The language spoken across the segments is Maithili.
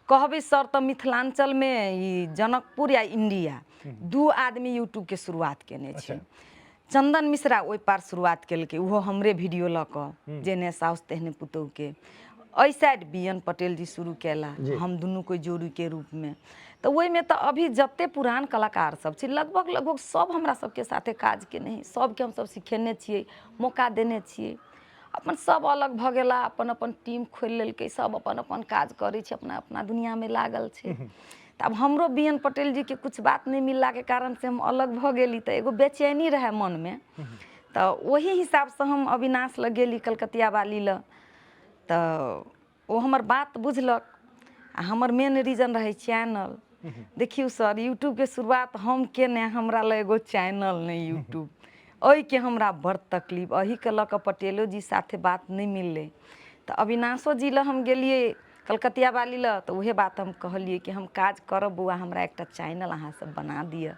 कहबे सर तो मिथिलांचल में जनकपुर या इंडिया 2 आदमी यूट्यूब के शुरुआत केने छै। चंदन मिश्रा ओहि पार शुरुआत केलकै, उहो हमरे वीडियो लऽ कऽ, जेने साउस तेहने पुतोह के। एहि साइड बीएन पटेल जी शुरू केला, हम दुनू कोई जोड़ी के रूप में। तो ओहि में तो अभी जते पुरान कलाकार सब छै लगभग सब हमरा सबके साथे काज केने, सबके हम सब सिखेने छियै, मौका देने छियै। अपन सब अलग भऽ गेला, अपन अपन टीम खोलि लेलकै, सब अपन अपन काज करै छै, अपना अपना दुनिया में लागल छै। तो अब हमरो बीएन पटेल जी के कुछ बात नहीं मिलला के कारण से हम अलग भ गेली, तो एगो बेचैनी रहे मन में। तो वही हिसाब से हम अविनाश लग गेली कलकतिया वाली ल, तो वो हमर बात बुझलक। आ हमर मेन रीजन रहे चैनल। देखियो सर, यूट्यूब के शुरुआत हम केने, हमरा ल एगो चैनल नहीं यूट्यूब, ओहि के हमरा बड़ तकलीफ, अही के लऽ कऽ पटेलो जी साथे बात नहीं मिलले। तो अविनाशो जी ल हम गेलिए कलकतिया वाली ल, तो उहे बात हम कहलिए कि हम काज करब बउआ, हमरा एकटा चैनल अहाँ सब बना दिया।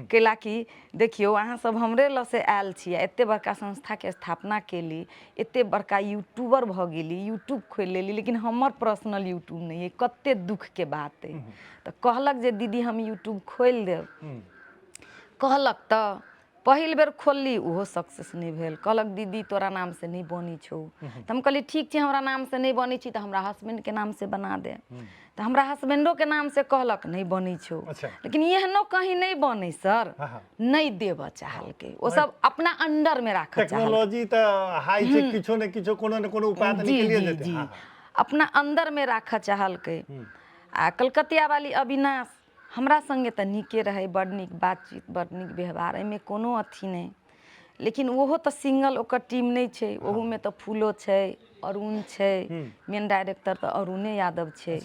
कैला कि देखियो अहाँ सब हमरे ल से आयल छियै, एते बड़का संस्था के स्थापना केली, एते बड़का यूट्यूबर भ गेली, यूट्यूब खोल लेली, लेकिन हमर पर्सनल यूट्यूब नहीं है, कते दुख के बात है। तो कहलक जे दीदी हम यूट्यूब खोल देब। कहलक तो पहिल बेर खोलली, उहो सक्सेस नहीं भेल। कहलक दीदी तोरा नाम से नहीं बनी छौ। तो हम कहली ठीक छै, हमरा नाम से नहीं बनी छी तो हमरा हस्बैंड के नाम से बना दे। तो हमरा हस्बैंडो के नाम से कहलक नहीं बनी छौ। लेकिन एहनो कहीं नहीं बने सर, नहीं देव चाहल के, वो सब अपना अंडर में राख चाहल। टेक्नोलॉजी तो हाई से किछो ने किछो कोनो न कोनो उपाय निकलिए जेते, अपना अंदर में राख चाहल के। आ कलकतिया वाली अविनाश हमरा संगे तो निके रहे, बड़ निक बातचीत, बड़ निक व्यवहार, एमे कोनो अथी नहीं। लेकिन ओहो तो सिंगल ओकर टीम नहीं छै, ओहू में तो फूलो छै, अरुण छै, मेन डायरेक्टर तो अरुणे यादव छै।